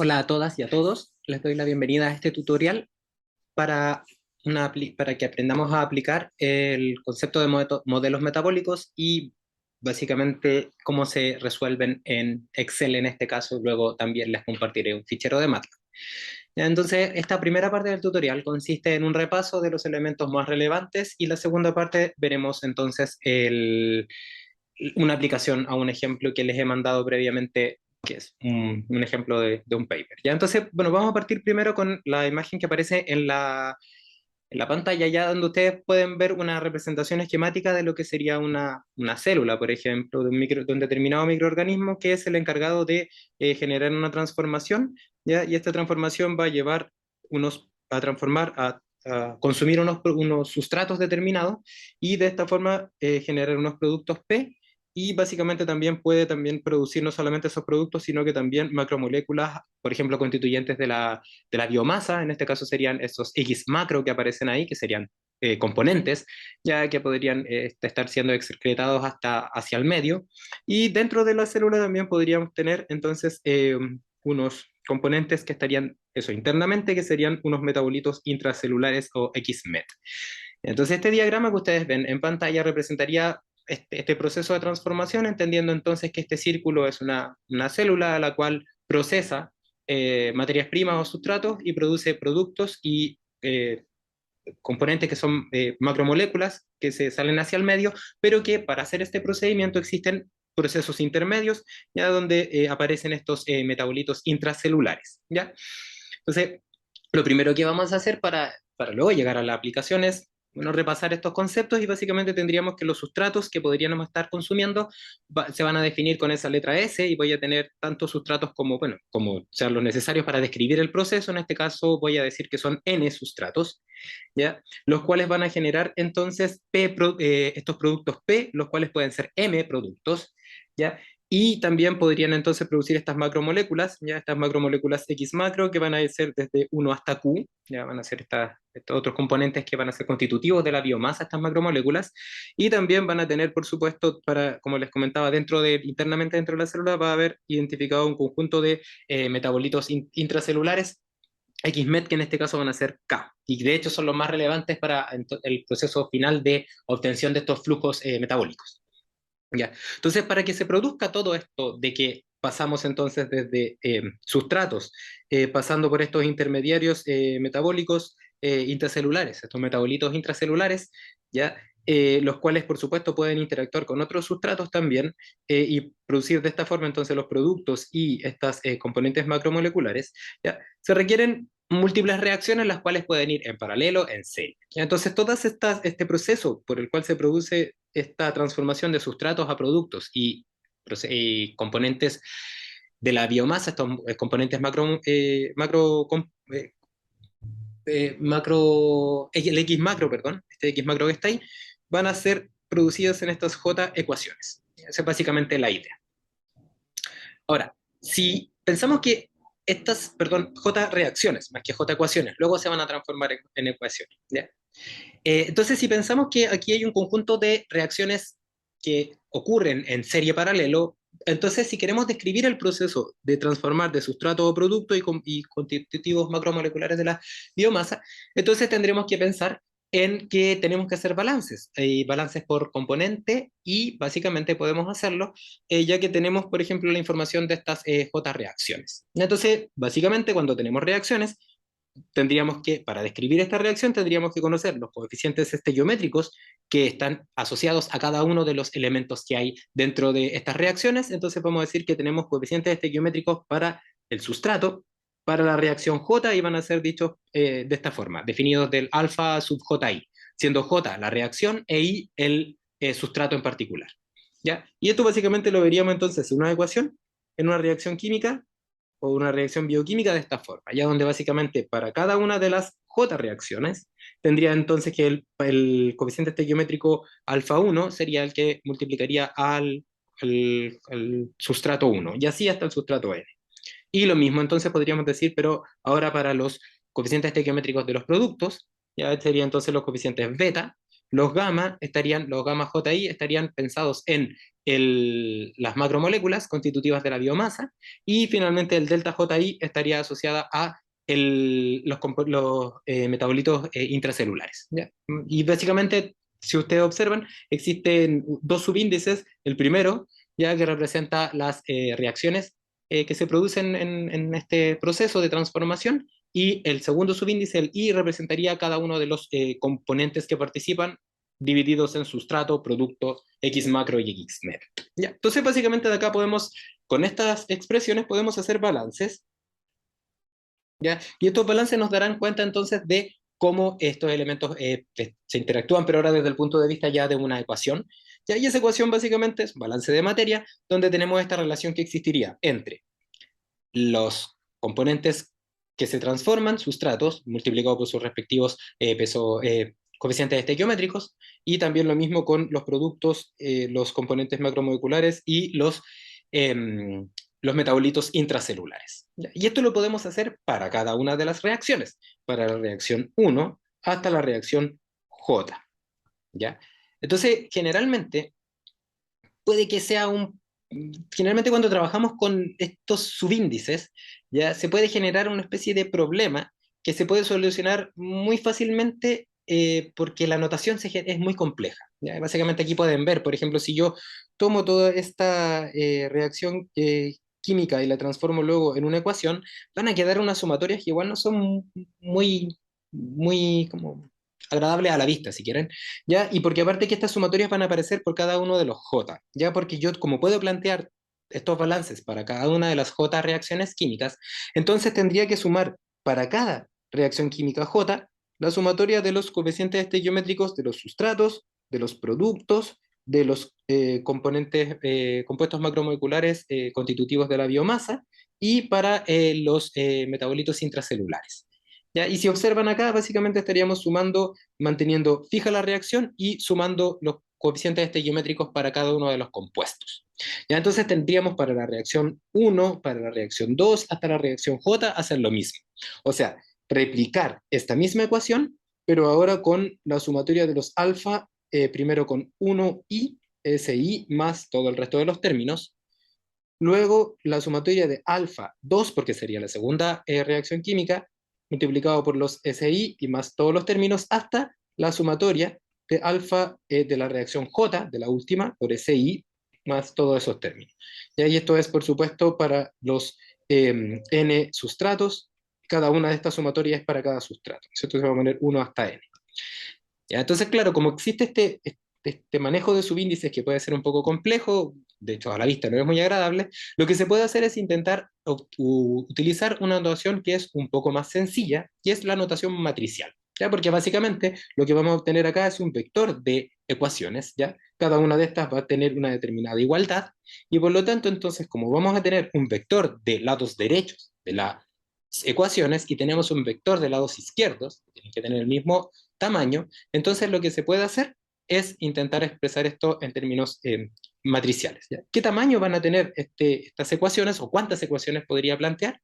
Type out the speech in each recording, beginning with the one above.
Hola a todas y a todos, les doy la bienvenida a este tutorial para, para que aprendamos a aplicar el concepto de modelos metabólicos y básicamente cómo se resuelven en Excel en este caso. Luego también les compartiré un fichero de MATLAB. Entonces, esta primera parte del tutorial consiste en un repaso de los elementos más relevantes y la segunda parte veremos entonces una aplicación a un ejemplo que les he mandado previamente, que es un ejemplo de un paper. ¿Ya? Entonces, bueno, vamos a partir primero con la imagen que aparece en la pantalla, ya donde ustedes pueden ver una representación esquemática de lo que sería una célula, por ejemplo, de un determinado microorganismo que es el encargado de generar una transformación, ¿ya? Y esta transformación va a llevar a transformar, a consumir unos sustratos determinados y de esta forma generar unos productos P y básicamente también puede también producir no solamente esos productos, sino que también macromoléculas, por ejemplo, constituyentes de la biomasa. En este caso serían esos X macro que aparecen ahí, que serían componentes, ya que podrían estar siendo excretados hasta hacia el medio. Y dentro de la célula también podríamos tener entonces unos componentes que estarían eso internamente, que serían unos metabolitos intracelulares o XMET. Entonces, este diagrama que ustedes ven en pantalla representaría este proceso de transformación, entendiendo entonces que este círculo es una célula a la cual procesa materias primas o sustratos y produce productos y componentes que son macromoléculas que se salen hacia el medio, pero que para hacer este procedimiento existen procesos intermedios, ya donde aparecen estos metabolitos intracelulares, ¿ya? Entonces, lo primero que vamos a hacer para luego llegar a la aplicación es, bueno, repasar estos conceptos y básicamente tendríamos que los sustratos que podríamos estar consumiendo se van a definir con esa letra S y voy a tener tantos sustratos como, bueno, como sean los necesarios para describir el proceso. En este caso voy a decir que son N sustratos, ¿ya? Los cuales van a generar entonces estos productos P, los cuales pueden ser M productos, ¿ya? Y también podrían entonces producir estas macromoléculas, ya estas macromoléculas X macro que van a ser desde 1 hasta Q, ya van a ser estos otros componentes que van a ser constitutivos de la biomasa, estas macromoléculas, y también van a tener, por supuesto, como les comentaba, internamente dentro de la célula va a haber identificado un conjunto de metabolitos intracelulares, XMET, que en este caso van a ser K, y de hecho son los más relevantes para el proceso final de obtención de estos flujos metabólicos. Ya. Entonces, para que se produzca todo esto de que pasamos entonces desde sustratos, pasando por estos intermediarios metabólicos intracelulares, estos metabolitos intracelulares, ¿ya? Los cuales por supuesto pueden interactuar con otros sustratos también y producir de esta forma entonces los productos y estas componentes macromoleculares, ¿ya? Se requieren múltiples reacciones las cuales pueden ir en paralelo, en serie. ¿Ya? Entonces, este proceso por el cual se produce esta transformación de sustratos a productos y componentes de la biomasa, estos componentes el X macro, perdón, este X macro que está ahí, van a ser producidos en estas J ecuaciones. Esa es básicamente la idea. Ahora, si pensamos que estas, perdón, J reacciones, más que J ecuaciones, luego se van a transformar en ecuaciones, ¿ya? Entonces, si pensamos que aquí hay un conjunto de reacciones que ocurren en serie paralelo, entonces si queremos describir el proceso de transformar de sustrato o producto y constitutivos macromoleculares de la biomasa, entonces tendremos que pensar en que tenemos que hacer balances, balances por componente y básicamente podemos hacerlo ya que tenemos, por ejemplo, la información de estas J reacciones. Entonces, básicamente cuando tenemos reacciones, tendríamos que, para describir esta reacción, tendríamos que conocer los coeficientes estequiométricos que están asociados a cada uno de los elementos que hay dentro de estas reacciones. Entonces vamos a decir que tenemos coeficientes estequiométricos para el sustrato, para la reacción J, y van a ser dichos de esta forma, definidos del alfa sub JI, siendo J la reacción e I el sustrato en particular. ¿Ya? Y esto básicamente lo veríamos entonces en una ecuación, en una reacción química, o una reacción bioquímica de esta forma, ya donde básicamente para cada una de las J reacciones tendría entonces que el coeficiente estequiométrico alfa 1 sería el que multiplicaría al sustrato 1, y así hasta el sustrato n. Y lo mismo entonces podríamos decir, pero ahora para los coeficientes estequiométricos de los productos, ya serían entonces los coeficientes beta, los gamma JI estarían pensados en las macromoléculas constitutivas de la biomasa, y finalmente el delta JI estaría asociada a los metabolitos intracelulares, ¿ya? Y básicamente, si ustedes observan, existen dos subíndices. El primero, ya que representa las reacciones que se producen en este proceso de transformación, y el segundo subíndice, el I, representaría cada uno de los componentes que participan, divididos en sustrato, producto, X macro y X net. ¿Ya? Entonces, básicamente de acá podemos, con estas expresiones, podemos hacer balances, ¿ya? Y estos balances nos darán cuenta entonces de cómo estos elementos se interactúan, pero ahora desde el punto de vista ya de una ecuación. ¿Ya? Y esa ecuación básicamente es un balance de materia, donde tenemos esta relación que existiría entre los componentes que se transforman, sustratos, multiplicado por sus respectivos coeficientes estequiométricos, y también lo mismo con los productos, los componentes macromoleculares y los metabolitos intracelulares. ¿Ya? Y esto lo podemos hacer para cada una de las reacciones, para la reacción 1 hasta la reacción J. ¿Ya? Entonces, generalmente, puede que sea generalmente cuando trabajamos con estos subíndices, ya se puede generar una especie de problema que se puede solucionar muy fácilmente, porque la notación es muy compleja. ¿Ya? Básicamente aquí pueden ver, por ejemplo, si yo tomo toda esta reacción química y la transformo luego en una ecuación, van a quedar unas sumatorias que igual no son muy como agradables a la vista, si quieren. ¿Ya? Y porque aparte que estas sumatorias van a aparecer por cada uno de los J, ¿ya? Porque yo, como puedo plantear estos balances para cada una de las J reacciones químicas, entonces tendría que sumar para cada reacción química J la sumatoria de los coeficientes estequiométricos de los sustratos, de los productos, de los compuestos macromoleculares constitutivos de la biomasa, y para los metabolitos intracelulares. ¿Ya? Y si observan acá, básicamente estaríamos sumando, manteniendo fija la reacción y sumando los coeficientes estequiométricos para cada uno de los compuestos. ¿Ya? Entonces tendríamos para la reacción 1, para la reacción 2, hasta la reacción J, hacer lo mismo. O sea, replicar esta misma ecuación, pero ahora con la sumatoria de los alfa, primero con 1i, SI, más todo el resto de los términos. Luego la sumatoria de alfa 2, porque sería la segunda reacción química, multiplicado por los SI y más todos los términos, hasta la sumatoria de alfa de la reacción J, de la última, por SI, más todos esos términos. Y esto es, por supuesto, para los N sustratos. Cada una de estas sumatorias es para cada sustrato. Entonces se va a poner 1 hasta N. ¿Ya? Entonces, claro, como existe este manejo de subíndices que puede ser un poco complejo, de hecho a la vista no es muy agradable, lo que se puede hacer es intentar utilizar una notación que es un poco más sencilla, y es la notación matricial. ¿Ya? Porque básicamente lo que vamos a obtener acá es un vector de ecuaciones, ¿ya? Cada una de estas va a tener una determinada igualdad, y por lo tanto, entonces, como vamos a tener un vector de lados derechos de las ecuaciones y tenemos un vector de lados izquierdos, que tienen que tener el mismo tamaño, entonces lo que se puede hacer es intentar expresar esto en términos matriciales. ¿Ya? ¿Qué tamaño van a tener estas ecuaciones, o cuántas ecuaciones podría plantear?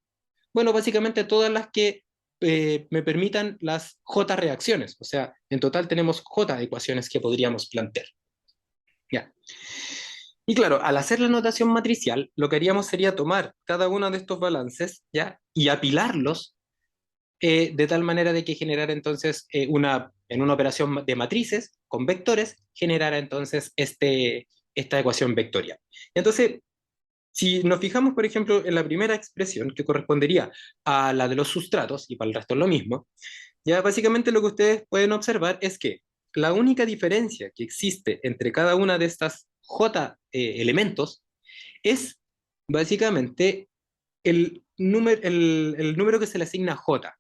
Bueno, básicamente todas las que me permitan las J reacciones. O sea, en total tenemos J ecuaciones que podríamos plantear. ¿Ya? Y claro, al hacer la notación matricial, lo que haríamos sería tomar cada uno de estos balances, ¿ya? Y apilarlos de tal manera de que generara entonces en una operación de matrices con vectores, generara entonces esta ecuación vectorial. Entonces, si nos fijamos, por ejemplo, en la primera expresión, que correspondería a la de los sustratos, y para el resto es lo mismo, ya básicamente lo que ustedes pueden observar es que la única diferencia que existe entre cada una de estas J elementos es básicamente el número que se le asigna a J.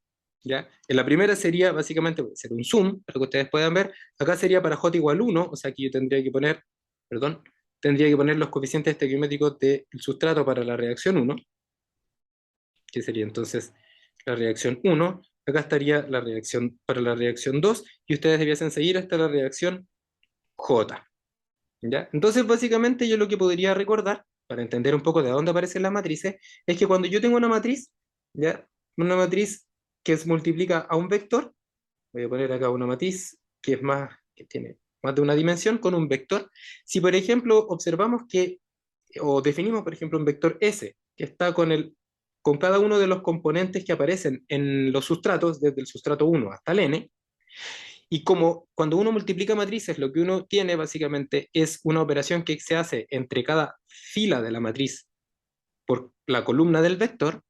¿Ya? En la primera sería básicamente ser un zoom, para que ustedes puedan ver. Acá sería para J igual 1, o sea, aquí yo tendría que poner, perdón, tendría que poner los coeficientes estequiométricos del sustrato para la reacción 1, que sería entonces la reacción 1. Acá estaría la reacción para la reacción 2, y ustedes debiesen seguir hasta la reacción J. ¿Ya? Entonces, básicamente, yo lo que podría recordar, para entender un poco de dónde aparecen las matrices, es que cuando yo tengo una matriz, ¿ya? Una matriz que se multiplica a un vector, voy a poner acá una matriz que es más, que tiene más de una dimensión con un vector. Si, por ejemplo, observamos que, o definimos, por ejemplo, un vector S, que está con cada uno de los componentes que aparecen en los sustratos, desde el sustrato 1 hasta el n, y como cuando uno multiplica matrices, lo que uno tiene básicamente es una operación que se hace entre cada fila de la matriz por la columna del vector,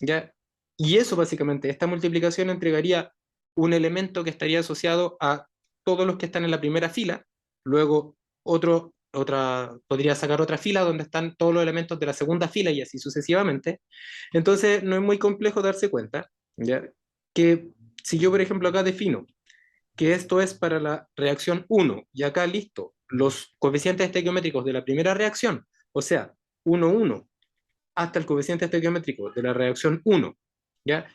¿ya? Y eso básicamente, esta multiplicación entregaría un elemento que estaría asociado a todos los que están en la primera fila, luego podría sacar otra fila donde están todos los elementos de la segunda fila y así sucesivamente. Entonces no es muy complejo darse cuenta, ¿ya? Que si yo, por ejemplo, acá defino que esto es para la reacción 1, y acá listo, los coeficientes estequiométricos de la primera reacción, o sea, 1, 1, hasta el coeficiente estequiométrico de la reacción 1, ¿ya?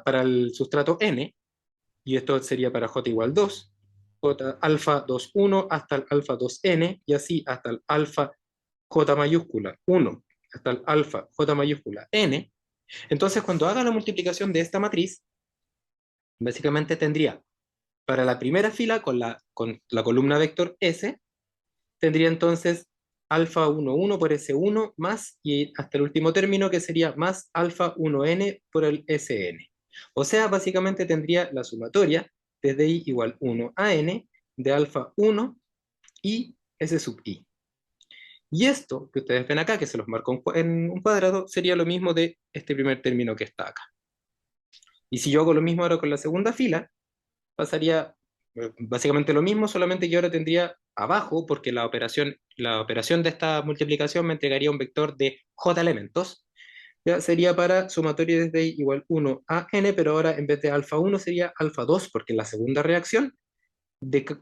Para el sustrato n, y esto sería para j igual 2, j alfa 2, 1 hasta el alfa 2n, y así hasta el alfa j mayúscula 1, hasta el alfa j mayúscula n. Entonces, cuando haga la multiplicación de esta matriz, básicamente tendría para la primera fila con la columna vector S, tendría entonces alfa 1, 1 por S1 más, y hasta el último término que sería más alfa 1n por el Sn. O sea, básicamente tendría la sumatoria desde i igual 1 a n de alfa 1 y S sub i. Y esto que ustedes ven acá, que se los marco en un cuadrado, sería lo mismo de este primer término que está acá. Y si yo hago lo mismo ahora con la segunda fila, pasaría básicamente lo mismo, solamente que ahora tendría abajo, porque la operación de esta multiplicación me entregaría un vector de j elementos, ya sería para sumatoria desde i igual 1 a n, pero ahora en vez de alfa 1 sería alfa 2, porque en la segunda reacción,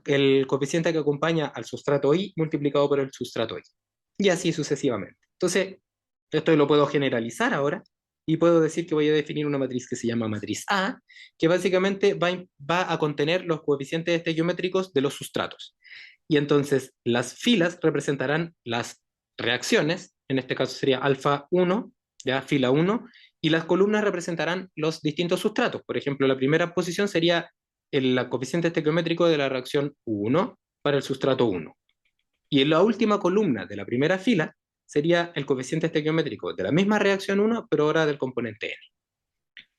el coeficiente que acompaña al sustrato i multiplicado por el sustrato i, y así sucesivamente. Entonces, esto lo puedo generalizar ahora, y puedo decir que voy a definir una matriz que se llama matriz A, que básicamente va a contener los coeficientes estequiométricos de los sustratos. Y entonces las filas representarán las reacciones, en este caso sería alfa 1, ya fila 1, y las columnas representarán los distintos sustratos. Por ejemplo, la primera posición sería el coeficiente estequiométrico de la reacción 1 para el sustrato 1. Y en la última columna de la primera fila sería el coeficiente estequiométrico de la misma reacción 1, pero ahora del componente n.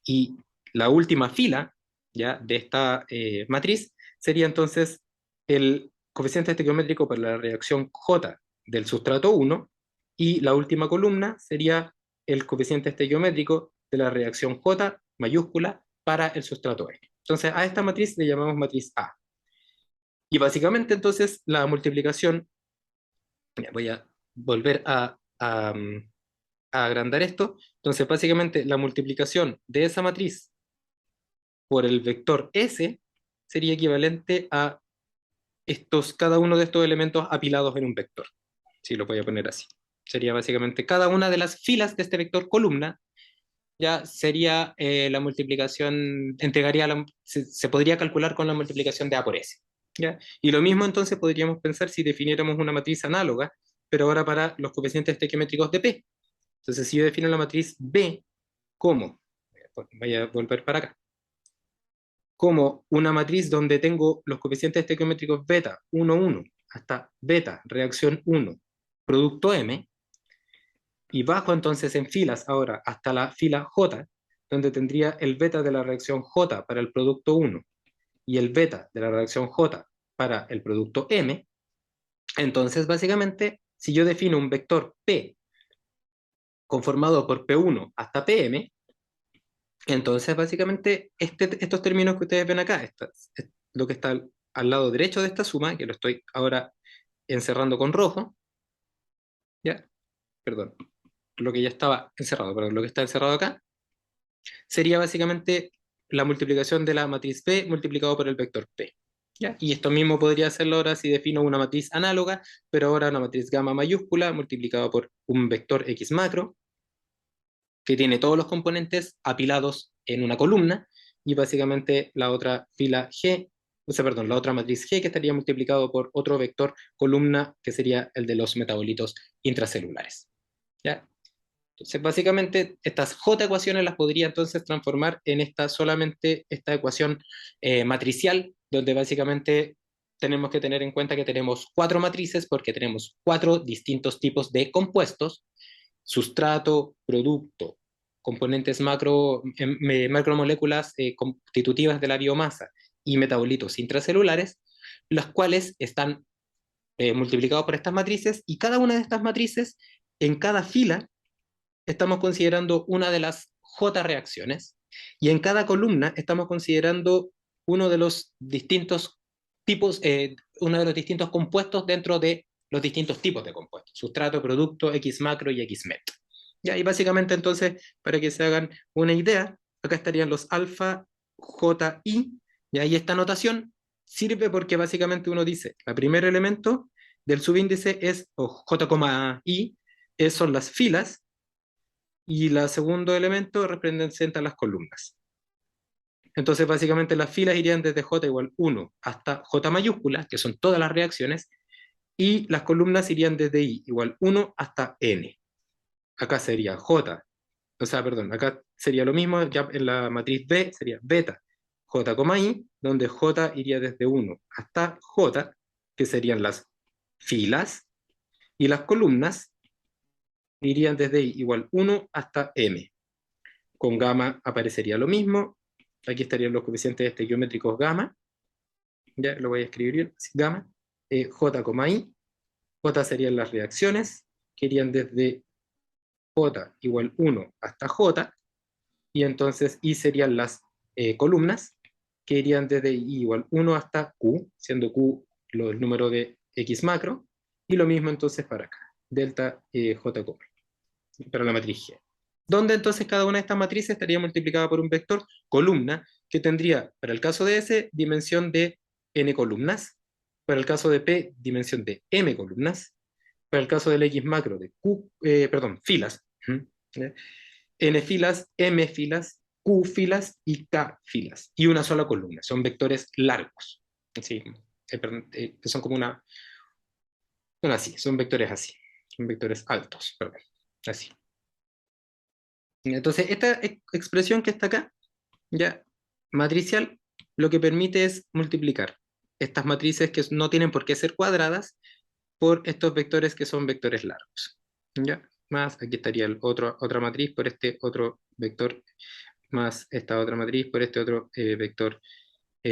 Y la última fila ya de esta matriz sería entonces el coeficiente estequiométrico para la reacción J del sustrato 1, y la última columna sería el coeficiente estequiométrico de la reacción J mayúscula para el sustrato n. Entonces a esta matriz le llamamos matriz A. Y básicamente entonces la multiplicación, voy a volver a agrandar esto. Entonces, básicamente, la multiplicación de esa matriz por el vector S sería equivalente a cada uno de estos elementos apilados en un vector. Si lo voy a poner así. Sería básicamente cada una de las filas de este vector columna, ya sería la multiplicación, se podría calcular con la multiplicación de A por S. ¿Ya? Y lo mismo entonces podríamos pensar si definiéramos una matriz análoga, pero ahora para los coeficientes estequiométricos de P. Entonces, si yo defino la matriz B como, voy a volver para acá, como una matriz donde tengo los coeficientes estequiométricos beta 1, 1, hasta beta, reacción 1, producto M, y bajo entonces en filas ahora hasta la fila J, donde tendría el beta de la reacción J para el producto 1 y el beta de la reacción J para el producto M, entonces básicamente, si yo defino un vector P conformado por P1 hasta PM, entonces básicamente estos términos que ustedes ven acá, lo que está al lado derecho de esta suma, que lo estoy ahora encerrando con rojo, ¿ya? Perdón, lo que ya estaba encerrado, perdón, lo que está encerrado acá, sería básicamente la multiplicación de la matriz P multiplicado por el vector P. ¿Ya? Y esto mismo podría hacerlo ahora si defino una matriz análoga, pero ahora una matriz gamma mayúscula multiplicada por un vector X macro, que tiene todos los componentes apilados en una columna, y básicamente la otra fila G, o sea, perdón, la otra matriz G que estaría multiplicado por otro vector columna que sería el de los metabolitos intracelulares. ¿Ya? Entonces, básicamente, estas J ecuaciones las podría entonces transformar en solamente esta ecuación matricial, donde básicamente tenemos que tener en cuenta que tenemos 4 matrices porque tenemos 4 distintos tipos de compuestos: sustrato, producto, componentes macromoléculas constitutivas de la biomasa y metabolitos intracelulares, las cuales están multiplicados por estas matrices, y cada una de estas matrices, en cada fila, estamos considerando una de las J reacciones, y en cada columna estamos considerando uno de los distintos tipos, uno de los distintos compuestos dentro de los distintos tipos de compuestos: sustrato, producto, X macro y X met. Ya, y básicamente entonces, para que se hagan una idea, acá estarían los alfa, J, I, y ahí esta notación sirve porque básicamente uno dice, el primer elemento del subíndice es J, I, son las filas, y el segundo elemento representa las columnas. Entonces, básicamente las filas irían desde J igual 1 hasta J mayúscula, que son todas las reacciones, y las columnas irían desde I igual 1 hasta N. Acá sería J, o sea, perdón, acá sería lo mismo, ya en la matriz B sería beta, J, I, donde J iría desde 1 hasta J, que serían las filas, y las columnas irían desde I igual 1 hasta M. Con gamma aparecería lo mismo. Aquí estarían los coeficientes estequiométricos gamma. Ya lo voy a escribir bien. Gamma. J, I. J serían las reacciones, que irían desde J igual 1 hasta J. Y entonces I serían las columnas, que irían desde I igual 1 hasta Q, siendo Q el número de X macro. Y lo mismo entonces para acá. Delta J, para la matriz G. Donde entonces cada una de estas matrices estaría multiplicada por un vector columna, que tendría, para el caso de S, dimensión de n columnas, para el caso de P, dimensión de m columnas, para el caso del X macro de Q, filas, n filas, m filas, q filas y k filas, y una sola columna. Son vectores largos, ¿sí? Que son como son así, son vectores así, son vectores altos, perdón, así. Entonces, esta expresión que está acá, ya matricial, lo que permite es multiplicar estas matrices, que no tienen por qué ser cuadradas, por estos vectores que son vectores largos. ¿Ya? Más, aquí estaría otra matriz por este otro vector, más esta otra matriz por este otro vector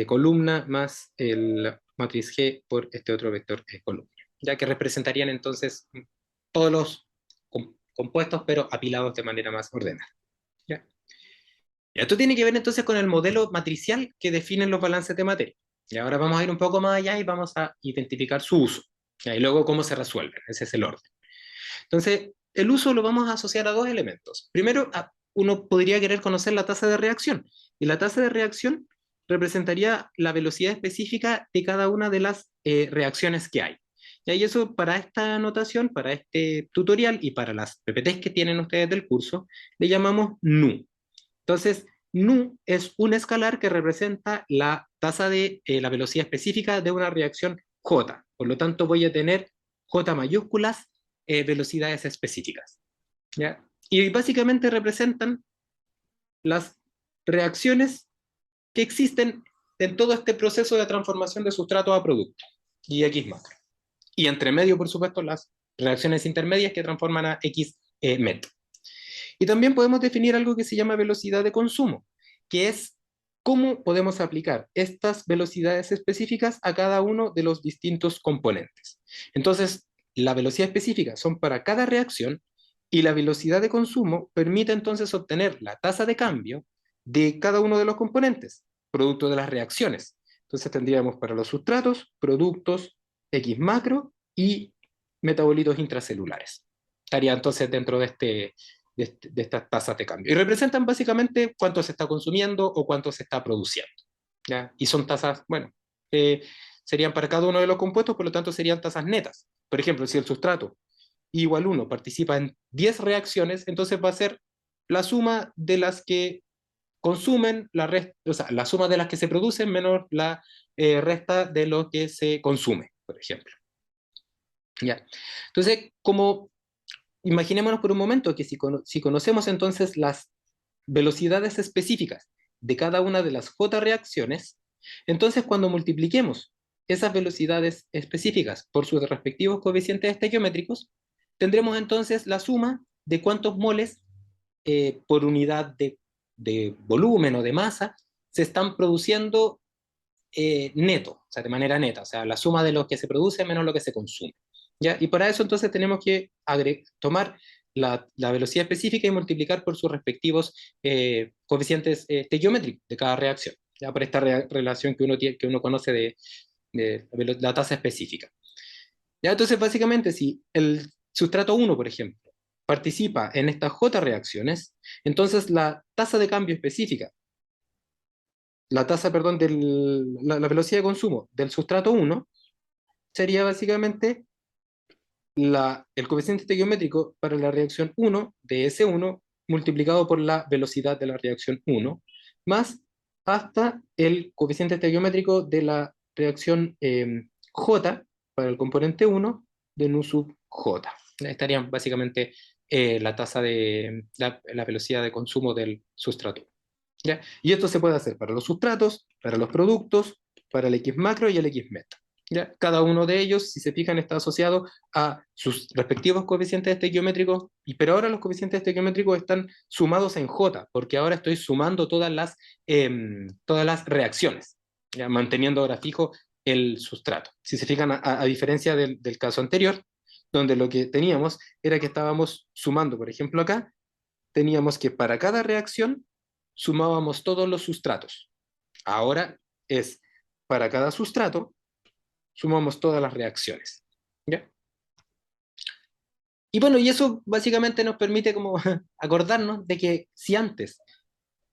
columna, más la matriz G por este otro vector columna. Ya que representarían entonces todos los compuestos, pero apilados de manera más ordenada. ¿Ya? Esto tiene que ver entonces con el modelo matricial que define los balances de materia. Y ahora vamos a ir un poco más allá y vamos a identificar su uso. Y luego cómo se resuelven. Ese es el orden. Entonces, el uso lo vamos a asociar a dos elementos. Primero, uno podría querer conocer la tasa de reacción. Y la tasa de reacción representaría la velocidad específica de cada una de las reacciones que hay. Y eso, para esta notación, para este tutorial y para las PPTs que tienen ustedes del curso, le llamamos nu. Entonces, nu es un escalar que representa la tasa de la velocidad específica de una reacción J. Por lo tanto, voy a tener J mayúsculas, velocidades específicas. ¿Ya? Y básicamente representan las reacciones que existen en todo este proceso de transformación de sustrato a producto, y X macro. Y entre medio, por supuesto, las reacciones intermedias que transforman a X met. Y también podemos definir algo que se llama velocidad de consumo, que es cómo podemos aplicar estas velocidades específicas a cada uno de los distintos componentes. Entonces, la velocidad específica son para cada reacción, y la velocidad de consumo permite entonces obtener la tasa de cambio de cada uno de los componentes, producto de las reacciones. Entonces tendríamos para los sustratos, productos, X macro y metabolitos intracelulares. Estaría entonces dentro de estas tasas de cambio. Y representan básicamente cuánto se está consumiendo o cuánto se está produciendo. ¿Ya? Y son tasas, bueno, serían para cada uno de los compuestos, por lo tanto serían tasas netas. Por ejemplo, si el sustrato I igual 1 participa en 10 reacciones, entonces va a ser la suma de las que consumen, o sea, la suma de las que se producen menos la resta de lo que se consume, por ejemplo. ¿Ya? Entonces, como imaginémonos por un momento que si conocemos entonces las velocidades específicas de cada una de las J reacciones, entonces cuando multipliquemos esas velocidades específicas por sus respectivos coeficientes estequiométricos, tendremos entonces la suma de cuántos moles por unidad de volumen o de masa se están produciendo neto, o sea, de manera neta, o sea, la suma de lo que se produce menos lo que se consume. ¿Ya? Y para eso entonces tenemos que tomar la velocidad específica y multiplicar por sus respectivos coeficientes estequiométricos de cada reacción, ya por esta relación que uno conoce de la tasa específica. ¿Ya? Entonces, básicamente, si el sustrato 1, por ejemplo, participa en estas J reacciones, entonces la tasa de cambio específica, la tasa, perdón, la velocidad de consumo del sustrato 1 sería básicamente el coeficiente estequiométrico para la reacción 1 de S1 multiplicado por la velocidad de la reacción 1, más hasta el coeficiente estequiométrico de la reacción J para el componente 1 de nu sub J. Estarían básicamente la tasa de la velocidad de consumo del sustrato. ¿Ya? Y esto se puede hacer para los sustratos, para los productos, para el X macro y el X meta. ¿Ya? Cada uno de ellos, si se fijan, está asociado a sus respectivos coeficientes estequiométricos, pero ahora los coeficientes estequiométricos están sumados en J, porque ahora estoy sumando todas las reacciones, ¿ya? Manteniendo ahora fijo el sustrato. Si se fijan, a diferencia del caso anterior, donde lo que teníamos era que estábamos sumando, por ejemplo acá, teníamos que para cada reacción sumábamos todos los sustratos. Ahora es para cada sustrato sumamos todas las reacciones. ¿Ya? Y bueno, y eso básicamente nos permite como acordarnos de que si antes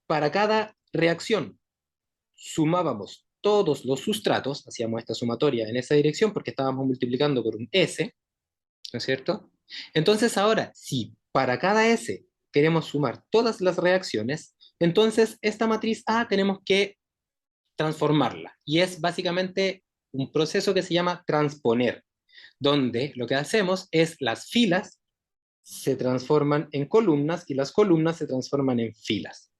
para cada reacción sumábamos todos los sustratos, hacíamos esta sumatoria en esa dirección porque estábamos multiplicando por un S, ¿no es cierto? Entonces ahora, si para cada S queremos sumar todas las reacciones, entonces esta matriz A tenemos que transformarla. Y es básicamente un proceso que se llama transponer, donde lo que hacemos es las filas se transforman en columnas y las columnas se transforman en filas.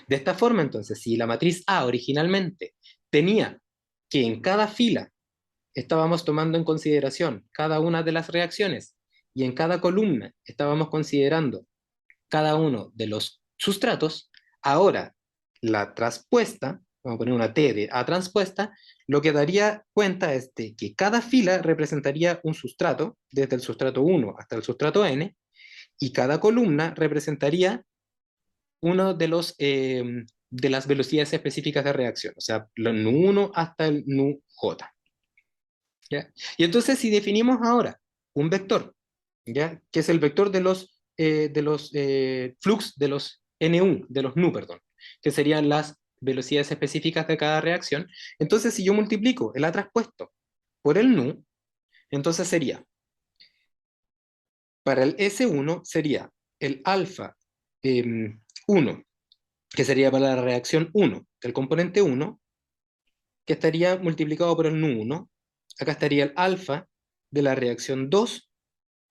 De esta forma, entonces, si la matriz A originalmente tenía que en cada fila estábamos tomando en consideración cada una de las reacciones y en cada columna estábamos considerando cada uno de los sustratos, ahora la traspuesta, vamos a poner una T de A transpuesta, lo que daría cuenta es de que cada fila representaría un sustrato, desde el sustrato 1 hasta el sustrato n, y cada columna representaría uno de las velocidades específicas de reacción, o sea, el nu1 hasta el nu-j. ¿Ya? Y entonces si definimos ahora un vector, ¿ya? Que es el vector de los flux de los NU, de los NU, perdón, que serían las velocidades específicas de cada reacción. Entonces, si yo multiplico el A traspuesto por el NU, entonces sería, para el S1 sería el alfa 1, que sería para la reacción 1 del componente 1, que estaría multiplicado por el Nu1. Acá estaría el alfa de la reacción 2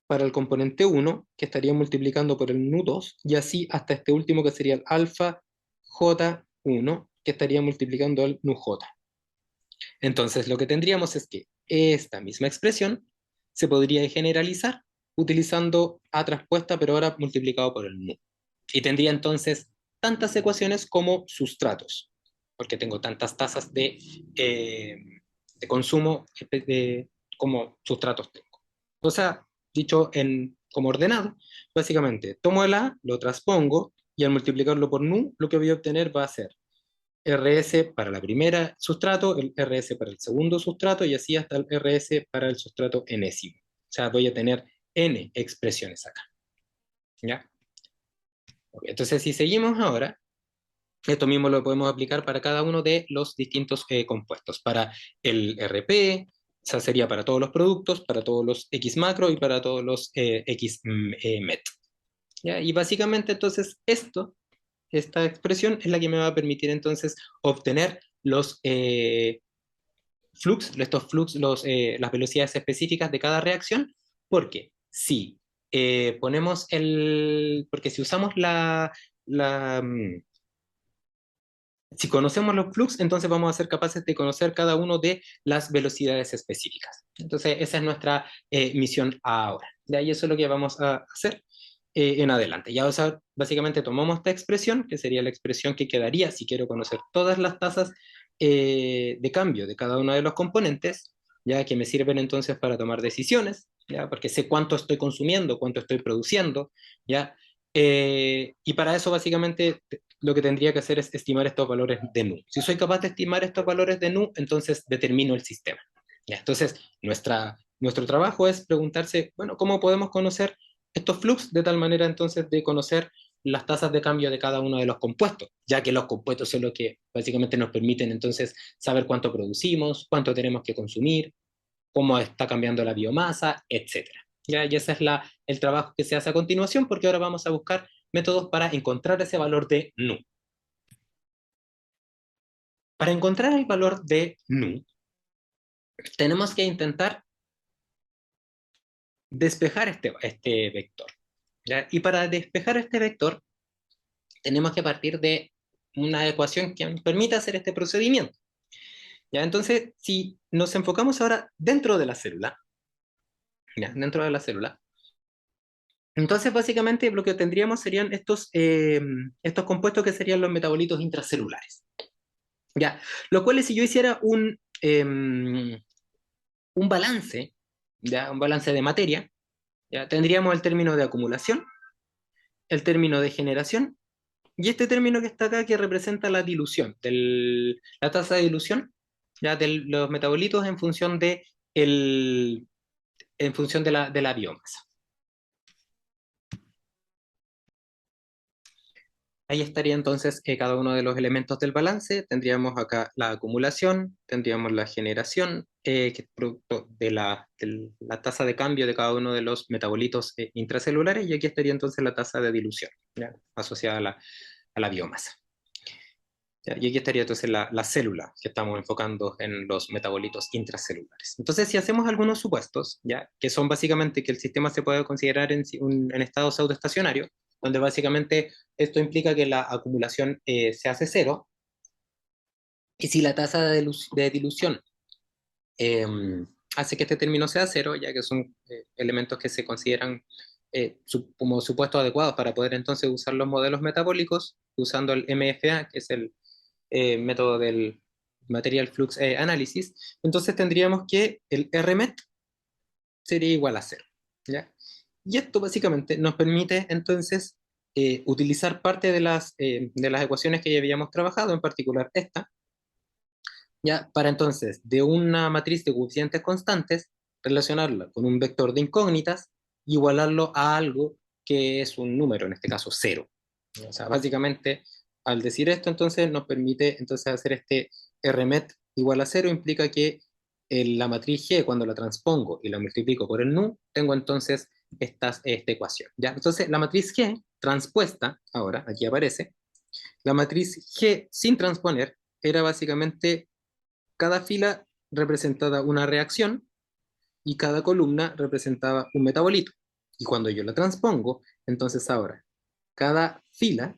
para el componente 1, que estaría multiplicando por el Nu2, y así hasta este último que sería el alfa J1, que estaría multiplicando el NuJ. Entonces lo que tendríamos es que esta misma expresión se podría generalizar utilizando A traspuesta, pero ahora multiplicado por el Nu. Y tendría entonces tantas ecuaciones como sustratos, porque tengo tantas tasas de consumo como sustratos tengo. O sea, dicho como ordenado, básicamente tomo el A, lo transpongo y al multiplicarlo por nu, lo que voy a obtener va a ser RS para la primera sustrato, el RS para el segundo sustrato y así hasta el RS para el sustrato enésimo. O sea, voy a tener n expresiones acá. ¿Ya? Okay, entonces, si seguimos ahora, esto mismo lo podemos aplicar para cada uno de los distintos compuestos. Para el RP, o sea, sería para todos los productos, para todos los X macro y para todos los X met. ¿Ya? Y básicamente entonces esta expresión es la que me va a permitir entonces obtener estos flux, las velocidades específicas de cada reacción, porque si porque si usamos la Si conocemos los flux, entonces vamos a ser capaces de conocer cada uno de las velocidades específicas. Entonces, esa es nuestra misión ahora. De ahí eso es lo que vamos a hacer en adelante. Ya, o sea, básicamente tomamos esta expresión, que sería la expresión que quedaría si quiero conocer todas las tasas de cambio de cada uno de los componentes, ya que me sirven entonces para tomar decisiones, ya, porque sé cuánto estoy consumiendo, cuánto estoy produciendo, ya. Y para eso básicamente lo que tendría que hacer es estimar estos valores de nu. Si soy capaz de estimar estos valores de nu, entonces determino el sistema. ¿Ya? Entonces, nuestro trabajo es preguntarse, bueno, ¿cómo podemos conocer estos flux de tal manera entonces de conocer las tasas de cambio de cada uno de los compuestos, ya que los compuestos son los que básicamente nos permiten entonces saber cuánto producimos, cuánto tenemos que consumir, cómo está cambiando la biomasa, etcétera. ¿Ya? Y ese es el trabajo que se hace a continuación, porque ahora vamos a buscar métodos para encontrar ese valor de nu. Para encontrar el valor de nu, tenemos que intentar despejar este vector. ¿Ya? Y para despejar este vector, tenemos que partir de una ecuación que nos permita hacer este procedimiento. ¿Ya? Entonces, si nos enfocamos ahora dentro de la célula, ¿ya? Dentro de la célula, entonces básicamente lo que tendríamos serían estos compuestos que serían los metabolitos intracelulares. ¿Ya? Lo cual, si yo hiciera un balance, ¿ya? Un balance de materia, ¿ya? Tendríamos el término de acumulación, el término de generación, y este término que está acá que representa la dilución, la tasa de dilución, ya de los metabolitos en función de la biomasa. Ahí estaría entonces cada uno de los elementos del balance. Tendríamos acá la acumulación, tendríamos la generación, que es producto de la tasa de cambio de cada uno de los metabolitos intracelulares, y aquí estaría entonces la tasa de dilución, ¿ya? Asociada a la biomasa. ¿Ya? Y aquí estaría entonces la célula que estamos enfocando en los metabolitos intracelulares. Entonces, si hacemos algunos supuestos, ¿ya? Que son básicamente que el sistema se puede considerar en estado pseudoestacionario, donde básicamente esto implica que la acumulación se hace cero, y si la tasa de dilución eh, hace que este término sea cero, ya que son elementos que se consideran como supuestos adecuados para poder entonces usar los modelos metabólicos, usando el MFA, que es el método del Material Flux Analysis, entonces tendríamos que el RMET sería igual a cero, ¿ya? Y esto básicamente nos permite entonces utilizar parte de las ecuaciones que ya habíamos trabajado, en particular esta, ¿ya? Para entonces, de una matriz de coeficientes constantes, relacionarla con un vector de incógnitas, igualarlo a algo que es un número, en este caso cero. O sea, básicamente, al decir esto, entonces nos permite entonces hacer este RMET igual a cero, implica que la matriz G, cuando la transpongo y la multiplico por el nu, tengo entonces esta ecuación, ¿ya? Entonces, la matriz G transpuesta, ahora, aquí aparece, la matriz G sin transponer era básicamente cada fila representaba una reacción y cada columna representaba un metabolito. Y cuando yo la transpongo, entonces ahora cada fila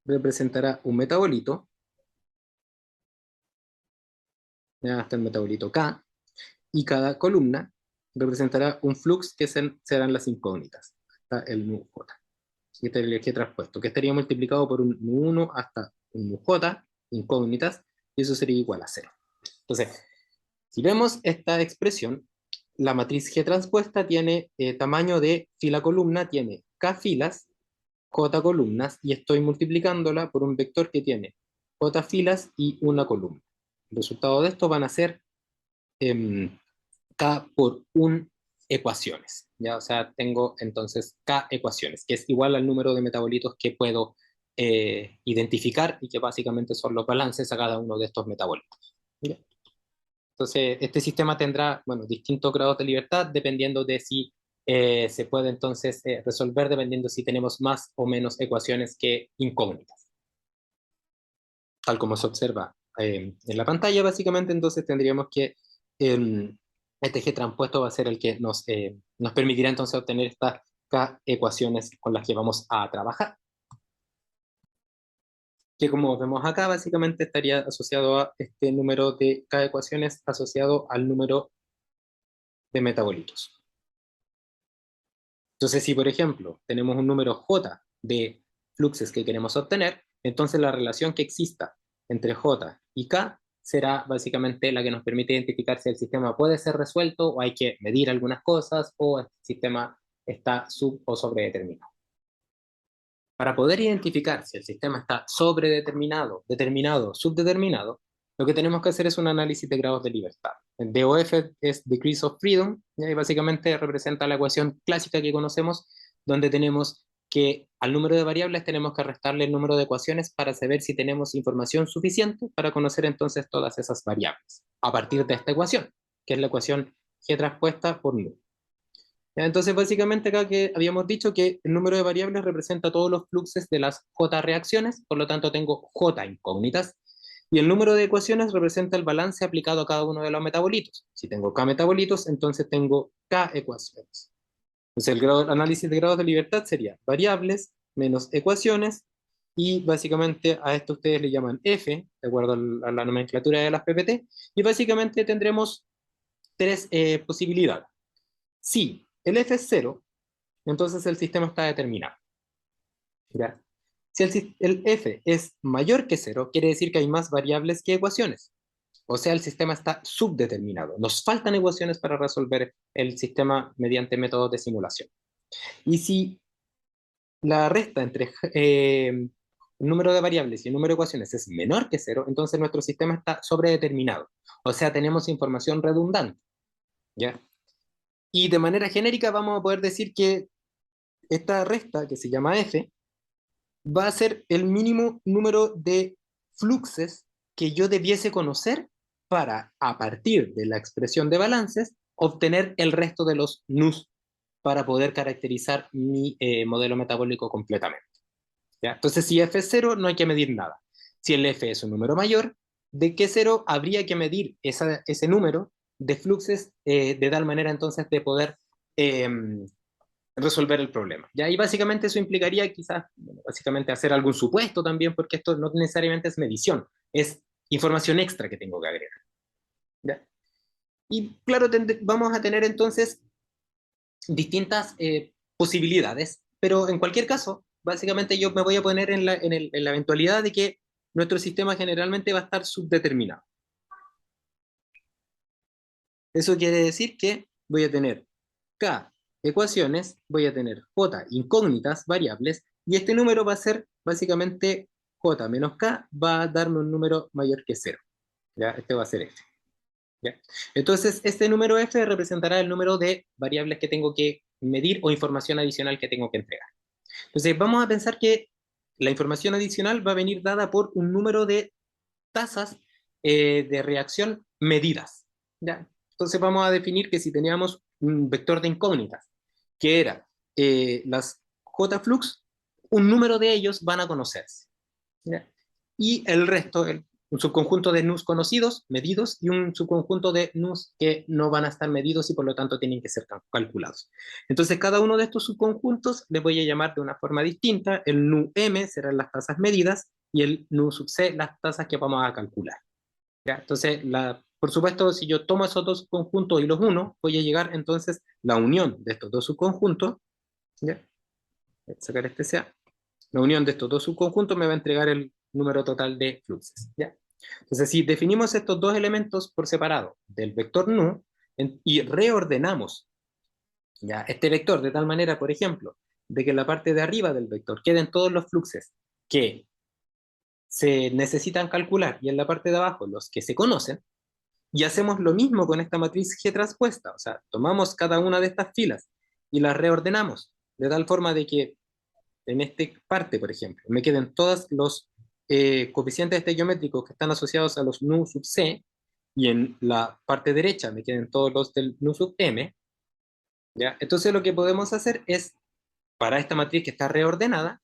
representará un metabolito, ya hasta el metabolito K, y cada columna representará un flux que serán las incógnitas, hasta el nu J. Y este es el eje transpuesto, que estaría multiplicado por un nu1 hasta un nu J, incógnitas, y eso sería igual a cero. Entonces, si vemos esta expresión, la matriz G transpuesta tiene tamaño de fila-columna, tiene K filas, J columnas, y estoy multiplicándola por un vector que tiene J filas y una columna. El resultado de esto van a ser K por 1 ecuaciones. ¿Ya? O sea, tengo entonces K ecuaciones, que es igual al número de metabolitos que puedo identificar, y que básicamente son los balances a cada uno de estos metabolitos. ¿Ya? Entonces, este sistema tendrá, bueno, distintos grados de libertad dependiendo de si se puede entonces resolver, dependiendo si tenemos más o menos ecuaciones que incógnitas. Tal como se observa en la pantalla, básicamente, entonces tendríamos que este eje transpuesto va a ser el que nos permitirá entonces obtener estas K ecuaciones con las que vamos a trabajar. que como vemos acá, básicamente estaría asociado a este número de K ecuaciones asociado al número de metabolitos. Entonces, si por ejemplo tenemos un número J de fluxes que queremos obtener, entonces la relación que exista entre J y K será básicamente la que nos permite identificar si el sistema puede ser resuelto o hay que medir algunas cosas o el sistema está sub o sobredeterminado. Para poder identificar si el sistema está sobredeterminado, determinado, subdeterminado, lo que tenemos que hacer es un análisis de grados de libertad. El DOF es Degrees of Freedom, y básicamente representa la ecuación clásica que conocemos, donde tenemos que al número de variables tenemos que restarle el número de ecuaciones para saber si tenemos información suficiente para conocer entonces todas esas variables, a partir de esta ecuación, que es la ecuación G transpuesta por nu. Entonces, básicamente acá que habíamos dicho que el número de variables representa todos los fluxos de las J reacciones, por lo tanto tengo J incógnitas, y el número de ecuaciones representa el balance aplicado a cada uno de los metabolitos. Si tengo K metabolitos, entonces tengo K ecuaciones. Entonces el análisis de grados de libertad sería variables menos ecuaciones, y básicamente a esto ustedes le llaman F, de acuerdo a la nomenclatura de las PPT, y básicamente tendremos tres posibilidades. Si el F es cero, entonces el sistema está determinado. ¿Ya? Si el F es mayor que cero, quiere decir que hay más variables que ecuaciones. O sea, el sistema está subdeterminado. Nos faltan ecuaciones para resolver el sistema mediante métodos de simulación. Y si la resta entre el número de variables y el número de ecuaciones es menor que cero, entonces nuestro sistema está sobredeterminado. O sea, tenemos información redundante. ¿Ya? Y de manera genérica vamos a poder decir que esta resta, que se llama F, va a ser el mínimo número de fluxes que yo debiese conocer para, a partir de la expresión de balances, obtener el resto de los nus para poder caracterizar mi modelo metabólico completamente. ¿Ya? Entonces, si F es cero, no hay que medir nada. Si el F es un número mayor, ¿de qué cero habría que medir ese número de fluxes de tal manera entonces de poder eh, resolver el problema? ¿Ya? Y básicamente eso implicaría quizás, bueno, básicamente hacer algún supuesto también, porque esto no necesariamente es medición, es información extra que tengo que agregar. ¿Ya? Y claro, vamos a tener entonces distintas posibilidades, pero en cualquier caso, básicamente yo me voy a poner en la eventualidad de que nuestro sistema generalmente va a estar subdeterminado. Eso quiere decir que voy a tener K ecuaciones, voy a tener J incógnitas, variables, y este número va a ser básicamente J menos K, va a darme un número mayor que cero. ¿Ya? Este va a ser F. ¿Ya? Entonces, este número F representará el número de variables que tengo que medir o información adicional que tengo que entregar. Entonces, vamos a pensar que la información adicional va a venir dada por un número de tasas de reacción medidas. ¿Ya? Entonces vamos a definir que si teníamos un vector de incógnitas, que era las J-flux, un número de ellos van a conocerse. ¿Ya? Y el resto, un subconjunto de nus conocidos, medidos, y un subconjunto de nus que no van a estar medidos y por lo tanto tienen que ser calculados. Entonces, cada uno de estos subconjuntos les voy a llamar de una forma distinta. El nu m serán las tasas medidas y el nu sub c las tasas que vamos a calcular. ¿Ya? Entonces, por supuesto, si yo tomo esos dos subconjuntos y los uno, voy a llegar entonces la unión de estos dos subconjuntos. ¿Ya? Voy a sacar este sea. La unión de estos dos subconjuntos me va a entregar el número total de fluxes. ¿Ya? Entonces, si definimos estos dos elementos por separado del vector nu y reordenamos, ¿ya?, este vector de tal manera, por ejemplo, de que en la parte de arriba del vector queden todos los fluxes que se necesitan calcular y en la parte de abajo los que se conocen, y hacemos lo mismo con esta matriz G transpuesta, o sea, tomamos cada una de estas filas y las reordenamos de tal forma de que en esta parte, por ejemplo, me queden todos los coeficientes estequiométricos que están asociados a los nu sub c, y en la parte derecha me queden todos los del nu sub m. ¿Ya? Entonces lo que podemos hacer es, para esta matriz que está reordenada,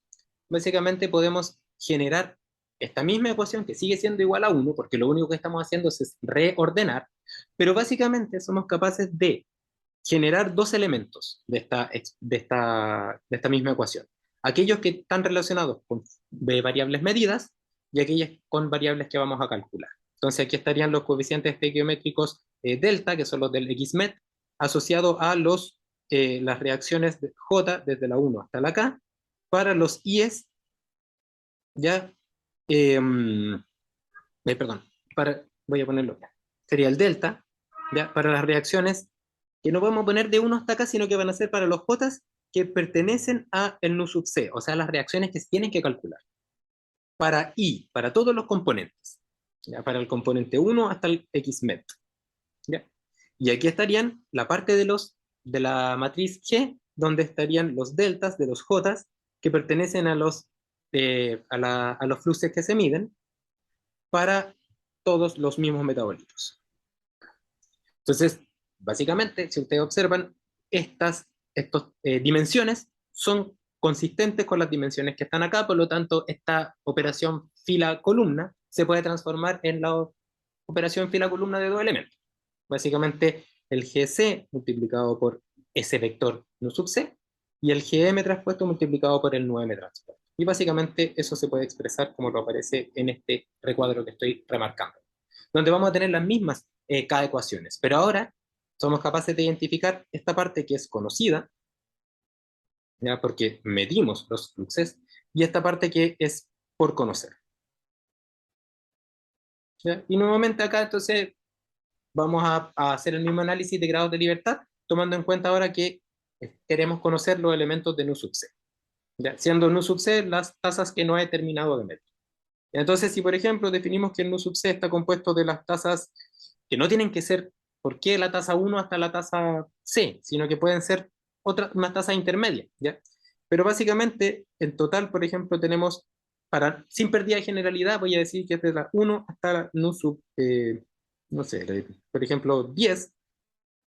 básicamente podemos generar esta misma ecuación que sigue siendo igual a 1, porque lo único que estamos haciendo es reordenar, pero básicamente somos capaces de generar dos elementos de esta misma ecuación. Aquellos que están relacionados con variables medidas y aquellas con variables que vamos a calcular. Entonces aquí estarían los coeficientes estequiométricos delta, que son los del XMET, asociados a las reacciones de J desde la 1 hasta la K, para los IES, ya, perdón, voy a ponerlo acá. Sería el delta, ya, para las reacciones que no vamos a poner de 1 hasta acá, sino que van a ser para los J que pertenecen a el nu sub c, o sea, las reacciones que se tienen que calcular. Para I, para todos los componentes, ya, para el componente 1 hasta el XMET. ¿Ya? Y aquí estarían la parte de la matriz G, donde estarían los deltas de los J que pertenecen a a los fluxos que se miden para todos los mismos metabolitos. Entonces, básicamente, si ustedes observan, estas dimensiones son consistentes con las dimensiones que están acá, por lo tanto, esta operación fila-columna se puede transformar en la operación fila-columna de dos elementos. Básicamente, el GC multiplicado por ese vector nu sub c y el GM transpuesto multiplicado por el nu m transpuesto. Y básicamente eso se puede expresar como lo aparece en este recuadro que estoy remarcando, donde vamos a tener las mismas K ecuaciones, pero ahora somos capaces de identificar esta parte que es conocida, ¿ya? Porque medimos los fluxos, y esta parte que es por conocer. ¿Ya? Y nuevamente acá entonces vamos a hacer el mismo análisis de grados de libertad, tomando en cuenta ahora que queremos conocer los elementos de nu sub c, ¿ya? Siendo nu sub c las tasas que no he terminado de medir. Entonces, si por ejemplo definimos que el nu sub c está compuesto de las tasas que no tienen que ser, ¿por qué la tasa 1 hasta la tasa c? Sino que pueden ser una tasa intermedia, ¿ya? Pero básicamente, en total, por ejemplo, tenemos, sin pérdida de generalidad, voy a decir que es de la 1 hasta la nu sub, no sé, por ejemplo, 10.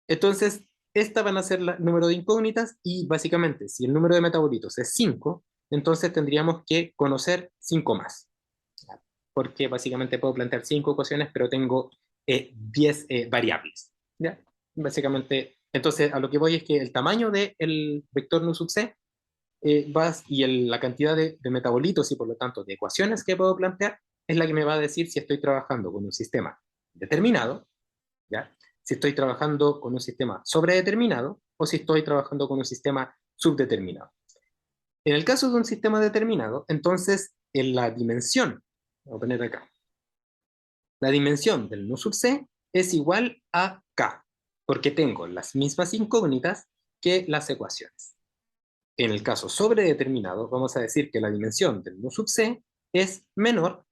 Entonces, esta van a ser el número de incógnitas y básicamente, si el número de metabolitos es 5, entonces tendríamos que conocer 5 más. Porque básicamente puedo plantear 5 ecuaciones, pero tengo 10 variables. ¿Ya? Básicamente, entonces a lo que voy es que el tamaño del vector nu sub c y la cantidad de metabolitos y por lo tanto de ecuaciones que puedo plantear es la que me va a decir si estoy trabajando con un sistema determinado, ¿ya? Si estoy trabajando con un sistema sobredeterminado o si estoy trabajando con un sistema subdeterminado. En el caso de un sistema determinado, entonces en la dimensión, voy a poner acá, la dimensión del nu sub c es igual a k, porque tengo las mismas incógnitas que las ecuaciones. En el caso sobredeterminado, vamos a decir que la dimensión del nu sub c es menor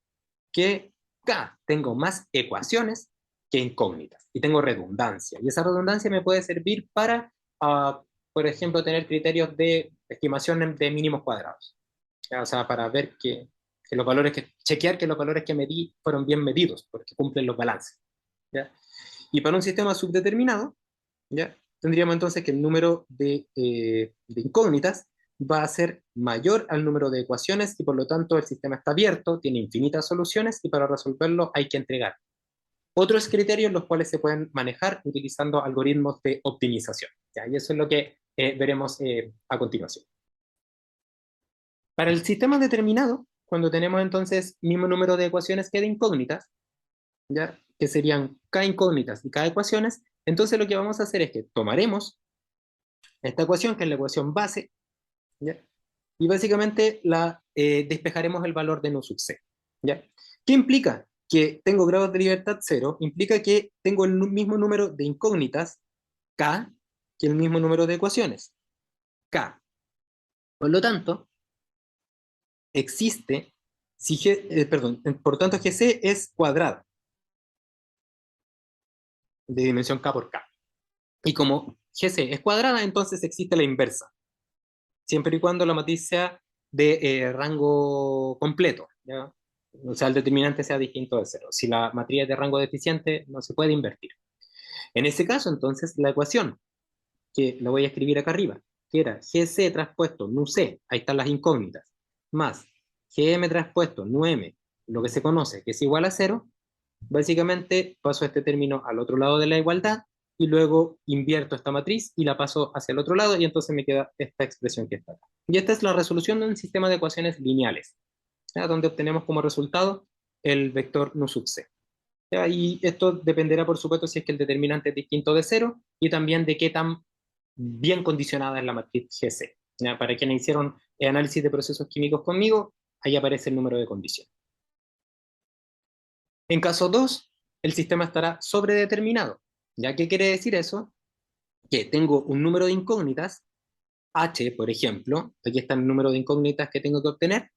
que k. Tengo más ecuaciones que incógnitas y tengo redundancia. Y esa redundancia me puede servir para, por ejemplo, tener criterios de estimación de mínimos cuadrados. O sea, para ver los valores chequear que los valores que medí fueron bien medidos, porque cumplen los balances. ¿Ya? Y para un sistema subdeterminado, ¿ya? Tendríamos entonces que el número de incógnitas va a ser mayor al número de ecuaciones y por lo tanto el sistema está abierto, tiene infinitas soluciones y para resolverlo hay que entregar otros criterios los cuales se pueden manejar utilizando algoritmos de optimización. ¿Ya? Y eso es lo que veremos a continuación. Para el sistema determinado, cuando tenemos entonces mismo número de ecuaciones que de incógnitas, ¿ya? Que serían k incógnitas y k ecuaciones, entonces lo que vamos a hacer es que tomaremos esta ecuación, que es la ecuación base, ¿ya? Y básicamente despejaremos el valor de nu sub c. ¿Ya? ¿Qué implica? Que tengo grados de libertad 0, implica que tengo el mismo número de incógnitas, k, que el mismo número de ecuaciones, k. Por lo tanto, existe, por tanto GC es cuadrada, de dimensión k por k. Y como GC es cuadrada, entonces existe la inversa, siempre y cuando la matriz sea de rango completo, ¿ya? O sea, el determinante sea distinto de cero. Si la matriz es de rango deficiente, no se puede invertir. En ese caso, entonces, la ecuación, que la voy a escribir acá arriba, que era GC transpuesto nu C, ahí están las incógnitas, más GM transpuesto nu M, lo que se conoce, que es igual a cero, básicamente paso este término al otro lado de la igualdad y luego invierto esta matriz y la paso hacia el otro lado y entonces me queda esta expresión que está acá. Y esta es la resolución de un sistema de ecuaciones lineales. ¿ya? Donde obtenemos como resultado el vector nu sub c. ¿Ya? Y esto dependerá, por supuesto, si es que el determinante es distinto de cero y también de qué tan bien condicionada es la matriz GC. ¿Ya? Para quienes hicieron análisis de procesos químicos conmigo, ahí aparece el número de condiciones. En caso 2, el sistema estará sobredeterminado. ¿Ya? ¿Qué quiere decir eso? Que tengo un número de incógnitas, H, por ejemplo, aquí está el número de incógnitas que tengo que obtener,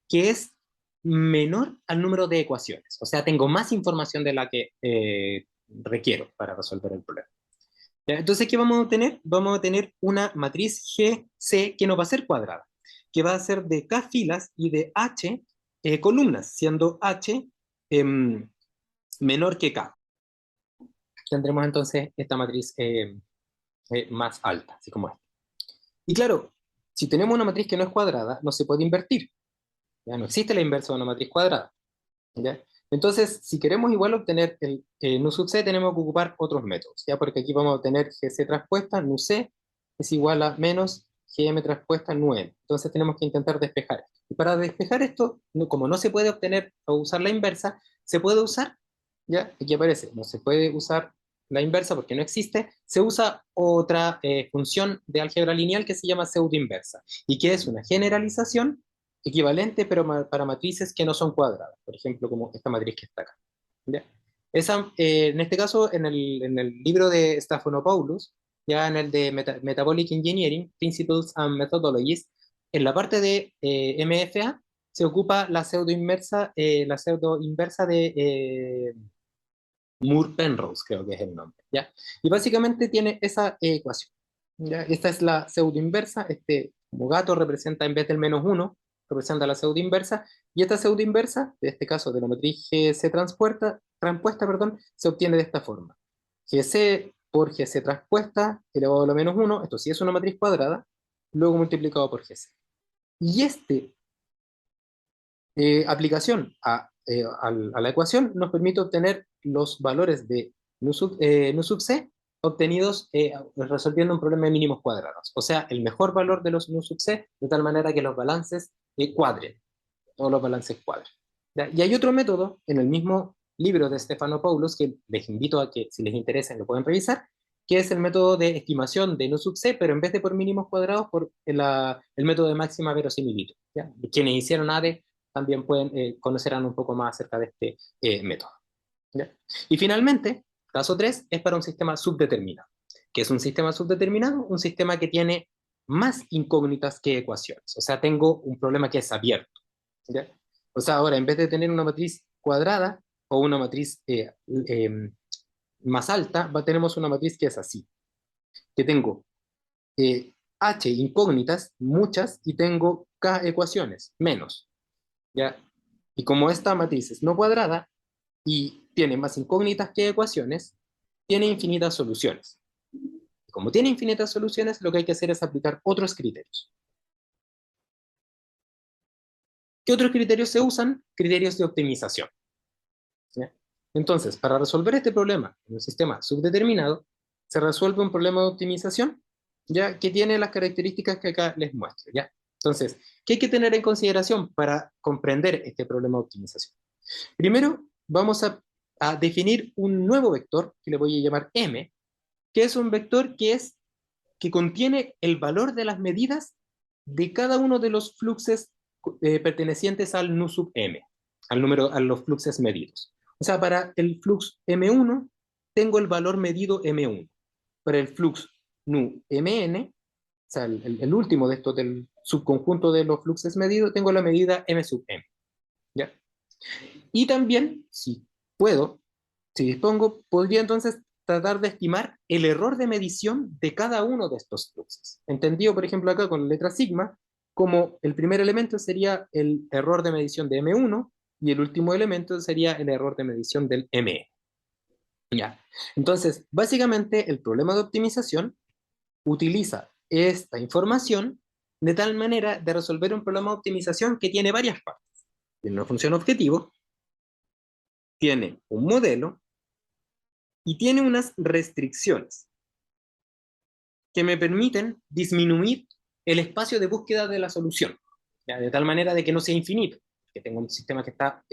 que es menor al número de ecuaciones. O sea, tengo más información de la que requiero para resolver el problema. ¿Ya? Entonces, ¿qué vamos a obtener? Vamos a tener una matriz GC que no va a ser cuadrada, que va a ser de K filas y de H columnas, siendo H menor que K. Tendremos entonces esta matriz más alta, así como esta. Y claro, si tenemos una matriz que no es cuadrada, no se puede invertir. Ya no existe la inversa de una matriz cuadrada. ¿Ya? Entonces, si queremos igual obtener el nu sub c, tenemos que ocupar otros métodos, ¿ya? Porque aquí vamos a obtener gc transpuesta, nu c, es igual a menos gm transpuesta, nu n. Entonces tenemos que intentar despejar esto. Y para despejar esto, como no se puede obtener o usar la inversa, se puede usar, ¿ya? Aquí aparece, no se puede usar la inversa porque no existe, se usa otra función de álgebra lineal que se llama pseudoinversa, y que es una generalización equivalente, pero para matrices que no son cuadradas, por ejemplo, como esta matriz que está acá. ¿Ya? Esa, en este caso, en el libro de Stephanopoulos, ya en el de Metabolic Engineering, Principles and Methodologies, en la parte de MFA se ocupa la pseudo inversa de Moore-Penrose, creo que es el nombre. ¿Ya? Y básicamente tiene esa ecuación. ¿Ya? Esta es la pseudo inversa, como gato representa en vez del menos uno, representa la pseudo inversa, y esta pseudo inversa, en este caso de la matriz GC transpuesta, perdón, se obtiene de esta forma. GC por GC transpuesta elevado a la menos uno, esto sí es una matriz cuadrada, luego multiplicado por GC. Y aplicación a la ecuación nos permite obtener los valores de nu sub c obtenidos resolviendo un problema de mínimos cuadrados. O sea, el mejor valor de los nu sub c de tal manera que los balances cuadren, todos los balances cuadren. ¿Ya? Y hay otro método en el mismo libro de Stephanopoulos que les invito a que, si les interesa, lo pueden revisar, que es el método de estimación de nu sub c, pero en vez de por mínimos cuadrados, por el método de máxima verosimilitud. ¿Ya? Quienes hicieron ADE también pueden conocerán un poco más acerca de este método. ¿Ya? Y finalmente, caso 3 es para un sistema subdeterminado. ¿Qué es un sistema subdeterminado? Un sistema que tiene más incógnitas que ecuaciones. O sea, tengo un problema que es abierto. ¿Ya? O sea, ahora, en vez de tener una matriz cuadrada o una matriz más alta, tenemos una matriz que es así, que tengo H incógnitas, muchas, y tengo K ecuaciones, menos. ¿Ya? Y como esta matriz es no cuadrada y tiene más incógnitas que ecuaciones, tiene infinitas soluciones. Y como tiene infinitas soluciones, lo que hay que hacer es aplicar otros criterios. ¿Qué otros criterios se usan? Criterios de optimización. ¿Ya? Entonces, para resolver este problema en un sistema subdeterminado, se resuelve un problema de optimización, ya que tiene las características que acá les muestro. ¿Ya? Entonces, ¿qué hay que tener en consideración para comprender este problema de optimización? Primero, vamos a definir un nuevo vector que le voy a llamar m, que es un vector que contiene el valor de las medidas de cada uno de los fluxes pertenecientes al nu sub m, a los fluxes medidos. O sea, para el flux m1 tengo el valor medido m1. Para el flux nu mn, o sea, el último de estos del subconjunto de los fluxes medidos, tengo la medida m sub m. ¿Ya? Y también, si puedo, si dispongo, podría entonces tratar de estimar el error de medición de cada uno de estos fluxos. Entendido, por ejemplo, acá con la letra sigma, como el primer elemento sería el error de medición de M1 y el último elemento sería el error de medición del ME. Ya. Entonces, básicamente, el problema de optimización utiliza esta información de tal manera de resolver un problema de optimización que tiene varias partes. Tiene una función objetivo, tiene un modelo y tiene unas restricciones que me permiten disminuir el espacio de búsqueda de la solución, ¿ya? De tal manera de que no sea infinito. que tengo un sistema que está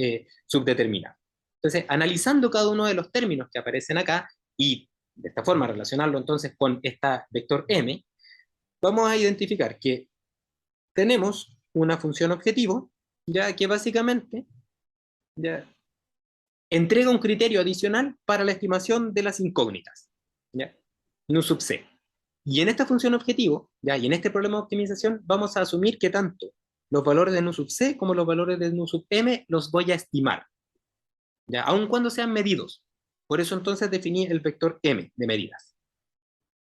subdeterminado. Entonces, analizando cada uno de los términos que aparecen acá y de esta forma relacionarlo entonces con esta vector m, vamos a identificar que tenemos una función objetivo, ya que básicamente ya entrega un criterio adicional para la estimación de las incógnitas, ¿ya? Nu sub c. Y en esta función objetivo, ¿ya? Y en este problema de optimización, vamos a asumir que tanto los valores de nu sub c como los valores de nu sub m los voy a estimar, ¿ya? Aun cuando sean medidos. Por eso entonces definí el vector m de medidas.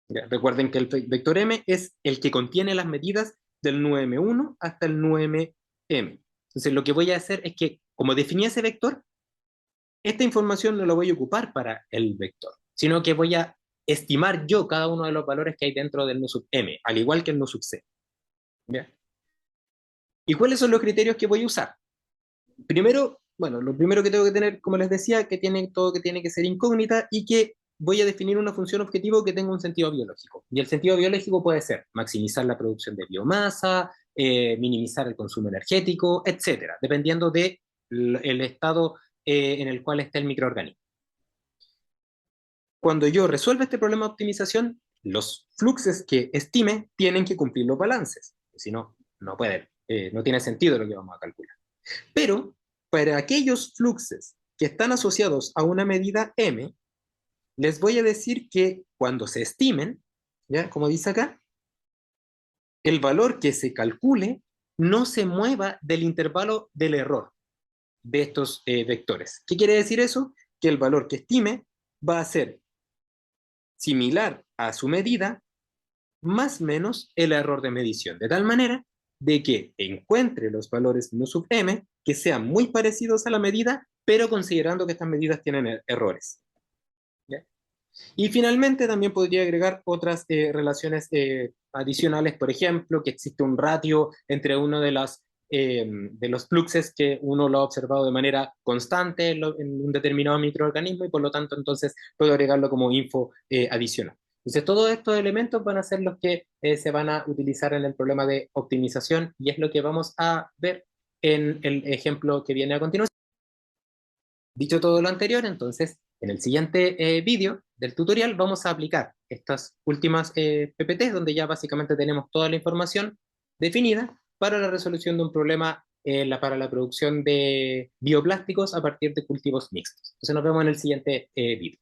¿Ya? Recuerden que el vector m es el que contiene las medidas del nu m1 hasta el nu mm. Entonces lo que voy a hacer es que, como definí ese vector, esta información no la voy a ocupar para el vector, sino que voy a estimar yo cada uno de los valores que hay dentro del nu sub m, al igual que el nu sub c. ¿Ya? ¿Y cuáles son los criterios que voy a usar? Primero, bueno, lo primero que tengo que tener, como les decía, que tiene todo que tiene que ser incógnita y que voy a definir una función objetivo que tenga un sentido biológico. Y el sentido biológico puede ser maximizar la producción de biomasa, minimizar el consumo energético, etcétera, dependiendo del estado en el cual esté el microorganismo. Cuando yo resuelva este problema de optimización, los fluxes que estime tienen que cumplir los balances. Si no, no puede, no tiene sentido lo que vamos a calcular. Pero para aquellos fluxes que están asociados a una medida m, les voy a decir que cuando se estimen, ¿ya? Como dice acá, el valor que se calcule no se mueva del intervalo del error de estos vectores. ¿Qué quiere decir eso? Que el valor que estime va a ser similar a su medida más menos el error de medición, de tal manera de que encuentre los valores nu sub m que sean muy parecidos a la medida, pero considerando que estas medidas tienen errores. ¿Ya? Y finalmente también podría agregar otras relaciones adicionales, por ejemplo, que existe un ratio entre uno de los fluxes que uno lo ha observado de manera constante en un determinado microorganismo y por lo tanto entonces puedo agregarlo como info adicional. Entonces todos estos elementos van a ser los que se van a utilizar en el problema de optimización y es lo que vamos a ver en el ejemplo que viene a continuación. Dicho todo lo anterior, entonces, en el siguiente vídeo del tutorial vamos a aplicar estas últimas PPTs, donde ya básicamente tenemos toda la información definida para la resolución de un problema para la producción de bioplásticos a partir de cultivos mixtos. Entonces nos vemos en el siguiente vídeo.